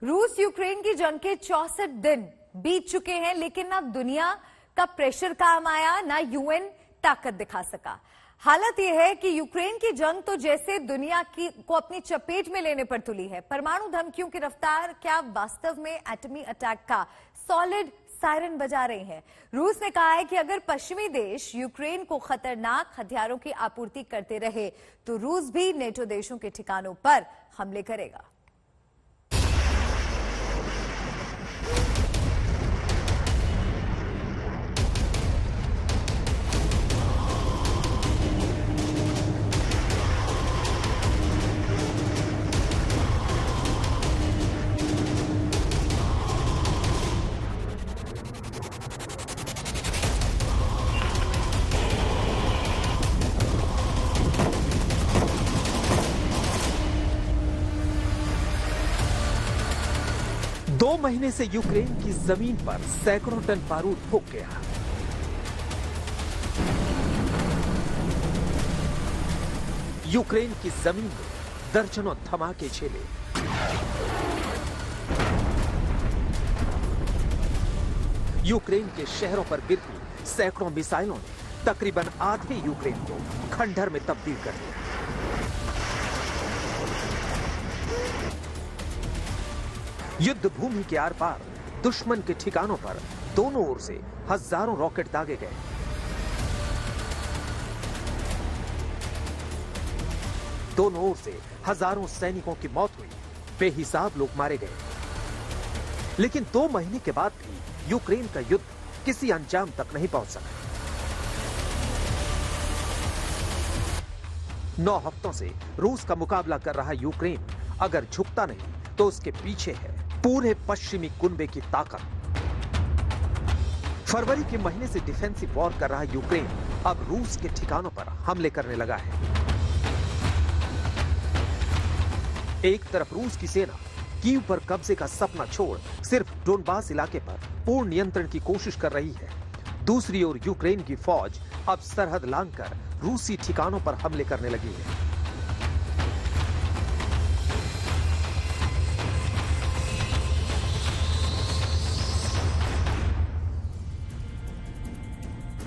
रूस यूक्रेन की जंग के 64 दिन बीत चुके हैं, लेकिन ना दुनिया का प्रेशर काम आया, ना यूएन ताकत दिखा सका। हालत यह है कि यूक्रेन की जंग तो जैसे दुनिया को अपनी चपेट में लेने पर तुली है। परमाणु धमकियों की रफ्तार क्या वास्तव में एटमी अटैक का सॉलिड सायरन बजा रही है। रूस ने कहा है कि अगर पश्चिमी देश यूक्रेन को खतरनाक हथियारों की आपूर्ति करते रहे तो रूस भी नेटो देशों के ठिकानों पर हमले करेगा। दो महीने से यूक्रेन की जमीन पर सैकड़ों टन बारूद फूंक गया। यूक्रेन की जमीन में दर्जनों धमाके झेले। यूक्रेन के शहरों पर गिरती सैकड़ों मिसाइलों ने तकरीबन आधे यूक्रेन को खंडहर में तब्दील कर दिया। युद्ध भूमि के आर पार दुश्मन के ठिकानों पर दोनों ओर से हजारों रॉकेट दागे गए। दोनों ओर से हजारों सैनिकों की मौत हुई, बेहिसाब लोग मारे गए। लेकिन 2 महीने के बाद भी यूक्रेन का युद्ध किसी अंजाम तक नहीं पहुंच सका। 9 हफ्तों से रूस का मुकाबला कर रहा यूक्रेन अगर झुकता नहीं तो उसके पीछे है पूरे पश्चिमी कुनबे की ताकत। फरवरी के महीने से डिफेंसिव वॉर कर रहा यूक्रेन अब रूस के ठिकानों पर हमले करने लगा है। एक तरफ रूस की सेना कीव पर कब्जे का सपना छोड़ सिर्फ डोनबास इलाके पर पूर्ण नियंत्रण की कोशिश कर रही है। दूसरी ओर यूक्रेन की फौज अब सरहद लांघकर रूसी ठिकानों पर हमले करने लगी है।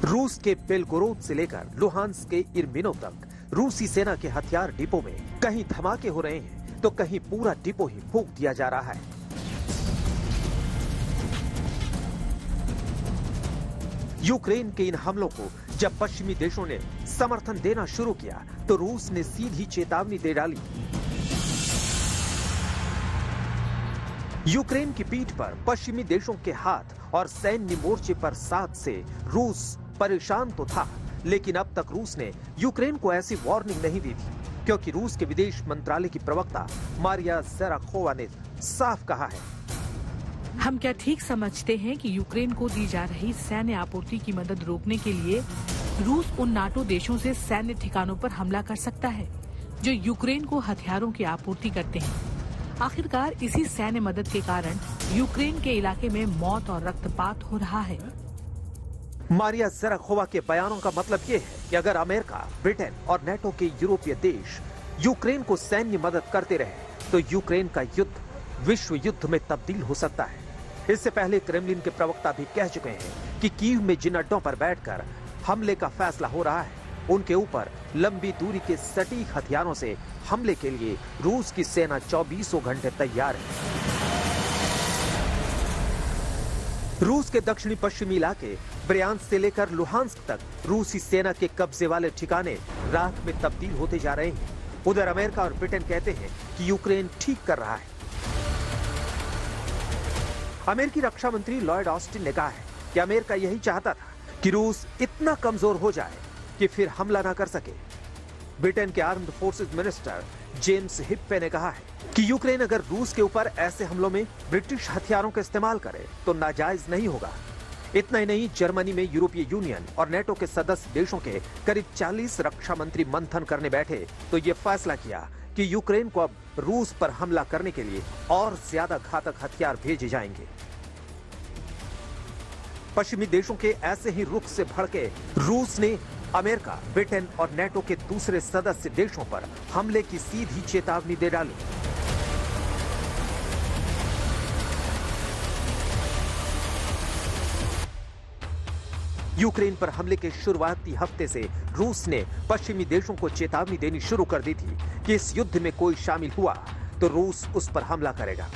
रूस के बेलगोरोद से लेकर लुहांस्क के इरमिनो तक रूसी सेना के हथियार डिपो में कहीं धमाके हो रहे हैं तो कहीं पूरा डिपो ही फूंक दिया जा रहा है। यूक्रेन के इन हमलों को जब पश्चिमी देशों ने समर्थन देना शुरू किया तो रूस ने सीधी चेतावनी दे डाली। यूक्रेन की पीठ पर पश्चिमी देशों के हाथ और सैन्य मोर्चे पर साथ से रूस परेशान तो था, लेकिन अब तक रूस ने यूक्रेन को ऐसी वार्निंग नहीं दी थी, क्योंकि रूस के विदेश मंत्रालय की प्रवक्ता मारिया ज़राखोवा ने साफ कहा है, हम क्या ठीक समझते हैं कि यूक्रेन को दी जा रही सैन्य आपूर्ति की मदद रोकने के लिए रूस उन नाटो देशों से सैन्य ठिकानों पर हमला कर सकता है जो यूक्रेन को हथियारों की आपूर्ति करते हैं। आखिरकार इसी सैन्य मदद के कारण यूक्रेन के इलाके में मौत और रक्तपात हो रहा है। मारिया ज़राखोवा के बयानों का मतलब ये है कि अगर अमेरिका, ब्रिटेन और नेटो के यूरोपीय देश यूक्रेन को सैन्य मदद करते रहे तो यूक्रेन का युद्ध विश्व युद्ध में तब्दील हो सकता है। इससे पहले क्रेमलिन के प्रवक्ता भी कह चुके हैं कि कीव में जिन अड्डों पर बैठकर हमले का फैसला हो रहा है उनके ऊपर लंबी दूरी के सटीक हथियारों से हमले के लिए रूस की सेना 24 घंटे तैयार है। रूस के दक्षिणी पश्चिमी इलाके ब्रयांस्क से लेकर लुहांस्क तक रूसी सेना के कब्जे वाले ठिकाने राख में तब्दील होते जा रहे हैं। उधर अमेरिका और ब्रिटेन कहते हैं कि यूक्रेन ठीक कर रहा है। अमेरिकी रक्षा मंत्री लॉयड ऑस्टिन ने कहा है कि अमेरिका यही चाहता था कि रूस इतना कमजोर हो जाए कि फिर हमला ना कर सके। ब्रिटेन के armed forces minister James hippie ने कहा है कि यूक्रेन अगर रूस के ऊपर ऐसे हमलों में ब्रिटिश हथियारों का इस्तेमाल करे तो नाजायज नहीं होगा। इतना ही नहीं, जर्मनी में यूरोपीय यूनियन और नेटो के सदस्य देशों के करीब 40 रक्षा मंत्री मंथन करने बैठे तो ये फैसला किया कि यूक्रेन को अब रूस पर हमला करने के लिए और ज्यादा घातक हथियार भेजे जाएंगे। पश्चिमी देशों के ऐसे ही रुख से भड़के रूस ने अमेरिका, ब्रिटेन और नेटो के दूसरे सदस्य देशों पर हमले की सीधी चेतावनी दे डाली। यूक्रेन पर हमले के शुरुआती हफ्ते से रूस ने पश्चिमी देशों को चेतावनी देनी शुरू कर दी थी कि इस युद्ध में कोई शामिल हुआ तो रूस उस पर हमला करेगा।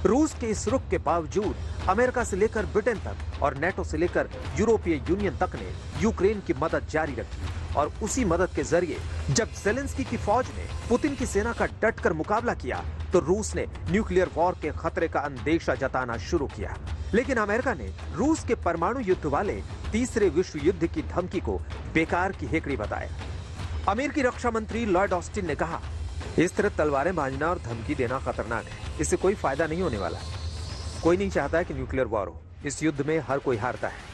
रूस के इस रुख के बावजूद अमेरिका से लेकर ब्रिटेन तक और नेटो से लेकर यूरोपीय यूनियन तक ने यूक्रेन की मदद जारी रखी और उसी मदद के जरिए जब जेलेंस्की की फौज ने पुतिन की सेना का डटकर मुकाबला किया तो रूस ने न्यूक्लियर वॉर के खतरे का अंदेशा जताना शुरू किया। लेकिन अमेरिका ने रूस के परमाणु युद्ध वाले तीसरे विश्व युद्ध की धमकी को बेकार की हेकड़ी बताया। अमेरिकी रक्षा मंत्री लॉयड ऑस्टिन ने कहा, इस तरह तलवारें बांधना और धमकी देना खतरनाक है, इससे कोई फायदा नहीं होने वाला। कोई नहीं चाहता है कि न्यूक्लियर वॉर हो, इस युद्ध में हर कोई हारता है।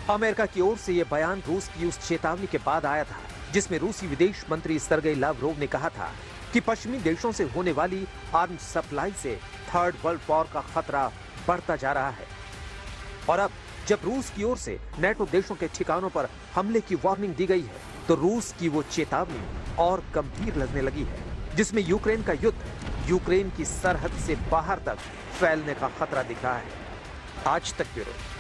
अमेरिका की ओर से यह बयान रूस की उस चेतावनी के बाद आया था जिसमें रूसी विदेश मंत्री सर्गेई लावरोव ने कहा था कि पश्चिमी देशों से होने वाली आर्म्स सप्लाई से थर्ड वर्ल्ड वॉर का खतरा बढ़ता जा रहा है। और अब जब रूस की ओर से नेटो देशों के ठिकानों पर हमले की वार्निंग दी गई है तो रूस की वो चेतावनी और गंभीर लगने लगी है, जिसमें यूक्रेन का युद्ध यूक्रेन की सरहद से बाहर तक फैलने का खतरा दिख रहा है। आज तक ब्यूरो।